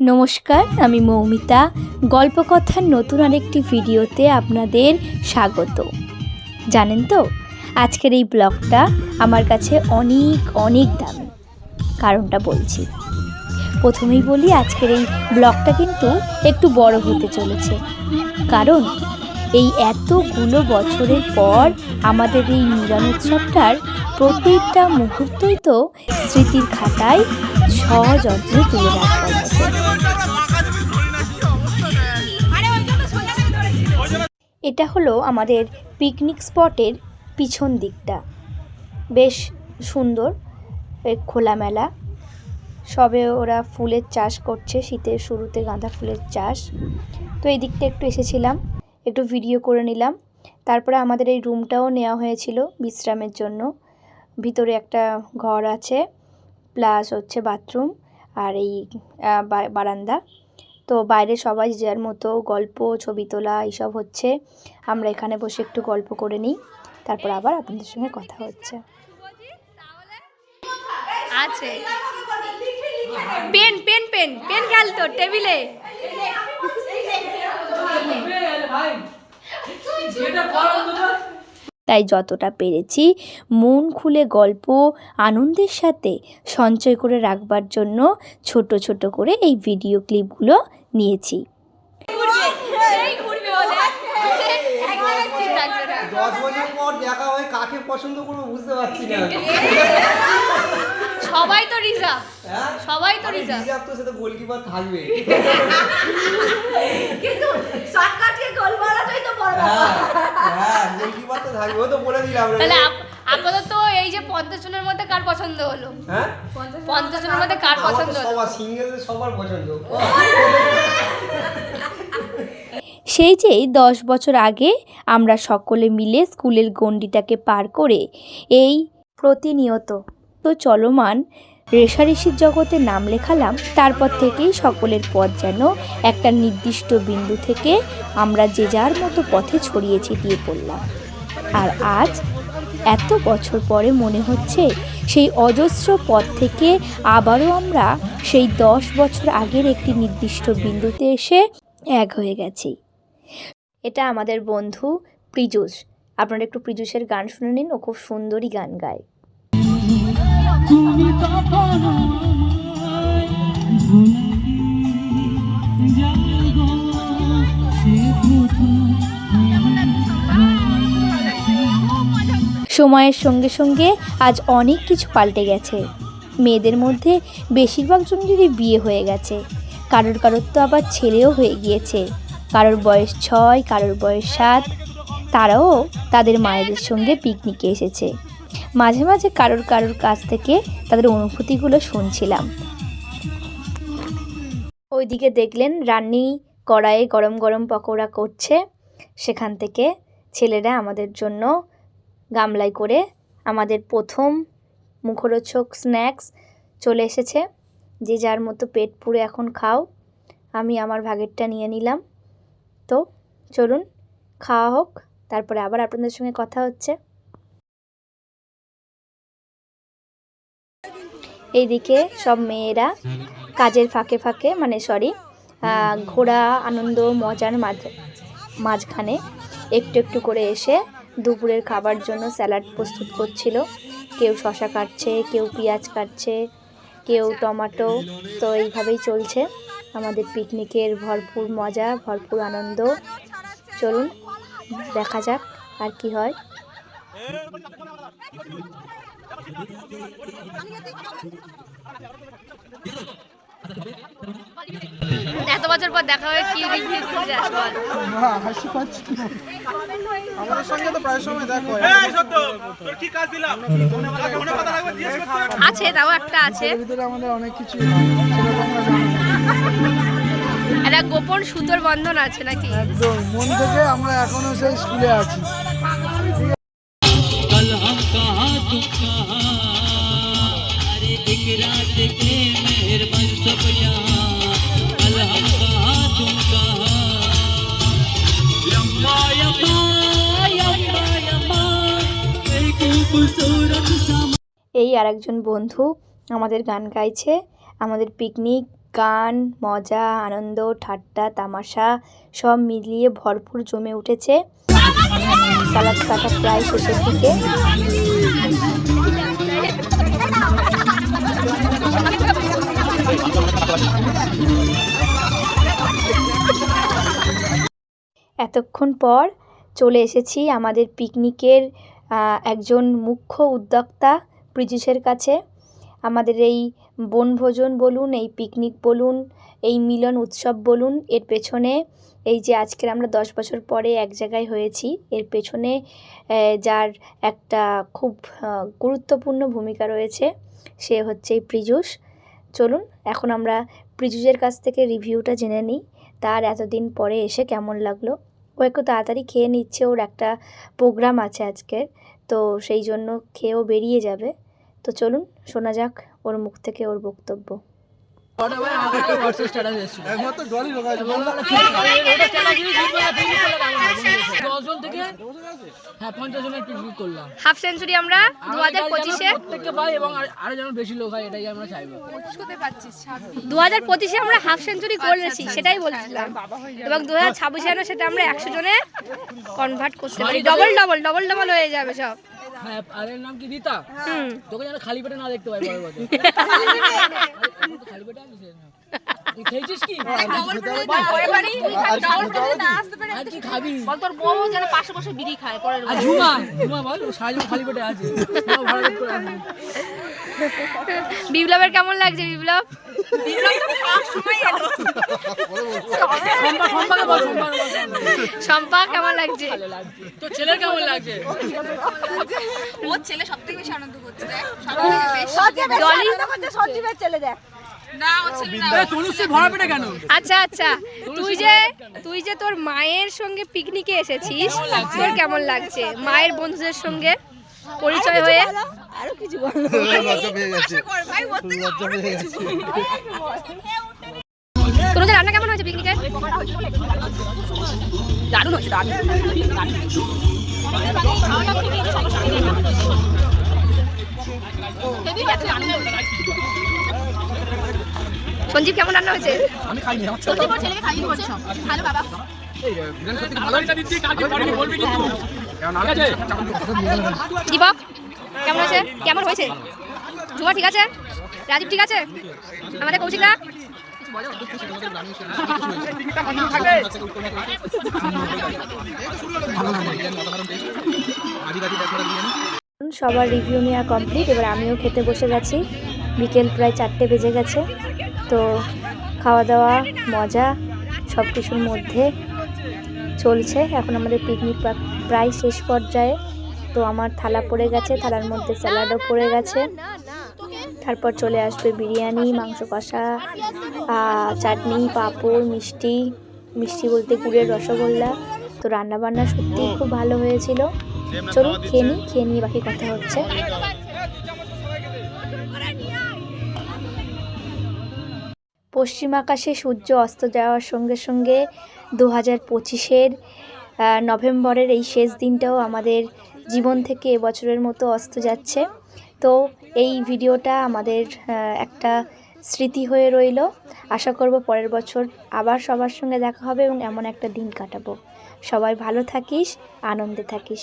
নমস্কার, আমি মৌমিতা। গল্পকথার নতুন আরেকটি ভিডিওতে আপনাদের স্বাগত। জানেন তো, আজকের এই ব্লগটা আমার কাছে অনেক দামি। কারণটা বলছি। প্রথমেই বলি, আজকের এই ব্লগটা কিন্তু একটু বড় হতে চলেছে। কারণ এই এতগুলো বছরের পর আমাদের এই মিলন উৎসবটার প্রত্যেকটা মুহূর্তই তো স্মৃতির খাতায় সযত্নে তুলে রাখবার মতো। এটা হলো আমাদের পিকনিক স্পটের পিছন দিকটা। বেশ সুন্দর, খোলামেলা। সবে ওরা ফুলের চাষ করছে, শীতের শুরুতে গাঁদা ফুলের চাষ। তো এই দিকটা একটু এসেছিলাম, একটু ভিডিও করে নিলাম। তারপরে আমাদের এই রুমটাও নেওয়া হয়েছিল বিশ্রামের জন্য। ভিতরে একটা ঘর আছে, প্লাস হচ্ছে বাথরুম আর এই বারান্দা। তো বাইরে সবাই যার মতো গল্প, ছবি তোলা এইসব হচ্ছে। আমরা এখানে বসে একটু গল্প করে নিই, তারপর আবার আপনাদের সঙ্গে কথা হচ্ছে। আছে পেন পেন পেন পেন খেলতো টেবিলে। তাই যতটা পেরেছি মন খুলে গল্প আনন্দের সাথে সঞ্চয় করে রাখবার জন্য ছোট ছোট করে এই ভিডিও ক্লিপগুলো নিয়েছি। সবাই তো রিজা, সবাই তো রিজা, তো সেটা গোলকিপার থাকবে, কিন্তু শর্টকাটে গোল মারাটাই তো বড় ব্যাপার। হ্যাঁ, গোলকিপার তো থাকবে, ও তো বলে দিলাম। তাহলে আপাতত এই যে 50 জনের মধ্যে কার পছন্দ হলো? হ্যাঁ, 50 জনের মধ্যে কার পছন্দ হলো? সবার সিঙ্গেল, সবার পছন্দ। সেই যে 10 বছর আগে আমরা সকলে মিলে স্কুলের গণ্ডিটাকে পার করে এই প্রতিনিয়ত তো চলমান রেষারেষির জগতে নাম লেখালাম, তারপর থেকেই সকলের পথ যেন একটা নির্দিষ্ট বিন্দু থেকে আমরা যে যার মতো পথে ছড়িয়ে ছিটিয়ে পড়লাম। আর আজ এত বছর পরে মনে হচ্ছে সেই অজস্র পথ থেকে আবারও আমরা সেই 10 বছর আগের একটি নির্দিষ্ট বিন্দুতে এসে এক হয়ে গেছি। এটা আমাদের বন্ধু প্রিজুষ। আপনারা একটু প্রিজুষের গান শুনে নিন, ও খুব সুন্দরই গান গায়। সময়ের সঙ্গে সঙ্গে আজ অনেক কিছু পাল্টে গেছে। মেয়েদের মধ্যে বেশিরভাগ জনেরই বিয়ে হয়ে গেছে, কারোর তো আবার ছেলেও হয়ে গিয়েছে। কারোর বয়স 6, কারোর বয়স 7। তারাও তাদের মায়েদের সঙ্গে পিকনিকে এসেছে। মাঝে মাঝে কারোর কাছ থেকে তাদের অনুভূতিগুলো শুনছিলাম। ওইদিকে দেখলেন রান্নি কড়াইয়ে গরম গরম পকোড়া করছে। সেখান থেকে ছেলেরা আমাদের জন্য গামলায় করে আমাদের প্রথম মুখরোচক স্ন্যাক্স চলে এসেছে। যে যার মতো পেট পুরে এখন খাও। আমি আমার ভাগেরটা নিয়ে নিলাম। তো চলুন খাওয়া হোক, তারপরে আবার আপনাদের সঙ্গে কথা হচ্ছে। এইদিকে সব মেয়েরা কাজের ফাঁকে ফাঁকে, ঘোরা আনন্দ মজার মাঝখানে একটু একটু করে এসে দুপুরের খাবার জন্য স্যালাড প্রস্তুত করছিল। কেউ শসা কাটছে, কেউ পেঁয়াজ কাটছে, কেউ টমেটো। তো এইভাবেই চলছে আমাদের পিকনিকের ভরপুর মজা, ভরপুর আনন্দ। চলুন দেখা যাক আর কি হয়। এত বছর পর দেখা হয়, কি রিভিউ দিতে যাস বল? হাসি পাচ্ছি, আমাদের সঙ্গে তো প্রায় সময় দেখা হয়। এই সত্য তোর কি কাজ দিলাম, মনে কথা রাখবে, জিজ্ঞেস করতে আছে, তাও একটা আছে ভিতরে আমাদের অনেক কিছু একটা গোপন সুতোর বন্ধন আছে নাকি? একদম মন থেকে আমরা এখনো সেই স্কুলে আছি। এই আরেকজন বন্ধু আমাদের গান গাইছে। আমাদের পিকনিক গান, মজা, আনন্দ, ঠাট্টা, তামাশা সব মিলিয়ে ভরপুর জমে উঠেছে। সালাদ কাটা প্রায় শেষের দিকে। এতক্ষণ পর চলে এসেছি আমাদের পিকনিকের একজন মুখ্য উদ্যোক্তা পৃজুষের কাছে। আমাদের এই বনভোজন বলুন, এই পিকনিক বলুন, এই মিলন উৎসব বলুন, এর পেছনে এই যে আজকের আমরা 10 বছর পরে এক জায়গায় হয়েছি, এর পেছনে যার একটা খুব গুরুত্বপূর্ণ ভূমিকা রয়েছে সে হচ্ছে এই পৃজুষ। চলুন এখন আমরা পৃজুষের কাছ থেকে রিভিউটা জেনে নিই, তার এতদিন পরে এসে কেমন লাগলো। ও একটু তাড়াতাড়ি খেয়ে নিচ্ছে, ওর একটা প্রোগ্রাম আছে আজকের, তো সেই জন্য খেয়েও বেরিয়ে যাবে। তো চলুন শোনা যাক ওর মুখ থেকে ওর বক্তব্য। হাফ সেঞ্চুরি আমরা 2025-এ এবং আরো যেন বেশি লোক হয় এটাই আমরা চাইবো। 2025-এ আমরা হাফ সেঞ্চুরি করেছি সেটাই বলছিলাম, এবং 2026-এ যেন সেটা আমরা 100 জনে কনভার্ট করতে পারি, ডবল ডবল ডবল ডবল হয়ে যাবে সব। হ্যাঁ, আর এর নাম কি রীতা? তোকে যেন খালি পেটে না দেখতে পাই পরের বছর। খালি পেটে আছিস না? তুই খেয়েছিস কি? আর কি খাবি? বল তোর বউ যেন পাশে বসে বিড়ি খায় পরের বছর। ঝুমা ঝুমা বল সারাদিন খালি পেটে আছে। বিপ্লবের কেমন লাগছে? বিপ্লব বিপ্লব তো খাওয়ার সময় এলো। সম্পা কেমন লাগছে? তোর ছেলের কেমন লাগছে? ওর ছেলে সবথেকে বেশি আনন্দ করছে। দেখ সবথেকে বেশি ডলি সঞ্জীবের ছেলে দেখ না, ও ছেলে না। এ তনুশ্রী ভরা পেটে কেন? আচ্ছা আচ্ছা, তুই যে তোর মায়ের সঙ্গে পিকনিকে এসেছিস, তোর কেমন লাগছে মায়ের বন্ধুদের সঙ্গে পরিচয় হয়ে? আরো কিছু বল। লজ্জা পেয়ে গেছে ভাই, ওর থেকে লজ্জা পেয়ে গেছে। তোদের রান্না কেমন হয়েছে পিকনিকে? দারুণ হয়েছে, দারুণ। সঞ্জীব কেমন রান্না হয়েছে? আমি খাইনি, আমার ছেলেকে খাইনি বলছো। ভালো বাবা। এই বিরান সত্যি ভালো এটা দিচ্ছি, কালকে পড়িনি বলবি কিন্তু। কেমন আছে? দীপক কেমন আছে? কেমন হয়েছে? জুয়া ঠিক আছে? রাজীব ঠিক আছে? আমাদের কৌশিকরা সবার রিভিউ নেওয়া কমপ্লিট। এবার আমিও খেতে বসে গেছি। বিকেল প্রায় 4টে বেজে গেছে। তো খাওয়া দাওয়া মজা সব কিছুর মধ্যে চলছে। এখন আমাদের পিকনিক প্রায় শেষ পর্যায়ে। তো আমার থালা পড়ে গেছে, থালার মধ্যে স্যালাডও পড়ে গেছে। তারপর চলে আসবে বিরিয়ানি, মাংস কষা, চাটনি, পাঁপড়, মিষ্টি বলতে গুড়ের রসগোল্লা। তো রান্নাবান্না সত্যিই খুব ভালো হয়েছিল। চলুন খেয়ে নিয়ে বাকি কথা হচ্ছে। পশ্চিম আকাশে সূর্য অস্ত যাওয়ার সঙ্গে সঙ্গে 2025-এর নভেম্বরের এই শেষ দিনটাও আমাদের জীবন থেকে এবছরের মতো অস্ত যাচ্ছে। তো এই ভিডিওটা আমাদের একটা স্মৃতি হয়ে রইল। আশা করব পরের বছর আবার সবার সঙ্গে দেখা হবে এবং এমন একটা দিন কাটাবো। সবাই ভালো থাকিস, আনন্দে থাকিস।